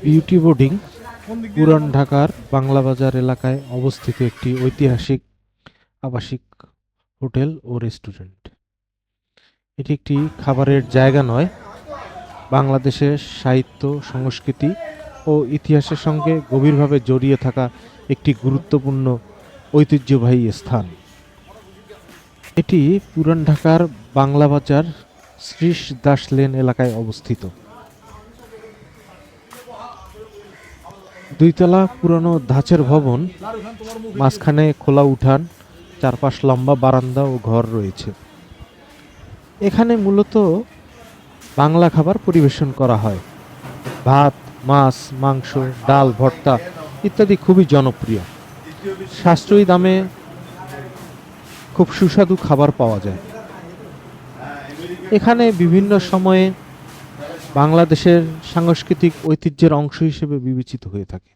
Beauty boarding পুরান ঢাকার বাংলা বাজার এলাকায় অবস্থিত একটি ঐতিহাসিক আবাসিক হোটেল ও রেস্টুরেন্ট। এটি একটি খাবারের জায়গা নয়, বাংলাদেশের সাহিত্য, সংস্কৃতি ও ইতিহাসের সঙ্গে গভীরভাবে জড়িয়ে থাকা একটি গুরুত্বপূর্ণ ঐতিহ্যবাহী স্থান। এটি পুরান ঢাকার বাংলা বাজার শ্রীশ দাস লেন এলাকায় অবস্থিত। দুইতলা পুরানো ধাঁচের ভবন, মাঝখানে খোলা উঠান, চারপাশ লম্বা বারান্দা ও ঘর রয়েছে। এখানে মূলত বাংলা খাবার পরিবেশন করা হয়। ভাত, মাছ, মাংস, ডাল, ভর্তা ইত্যাদি খুবই জনপ্রিয়। সাশ্রয়ী দামে খুব সুস্বাদু খাবার পাওয়া যায়। এখানে বিভিন্ন সময়ে বাংলাদেশের সাংস্কৃতিক ঐতিহ্যের অংশ হিসেবে বিবেচিত হয়ে থাকে।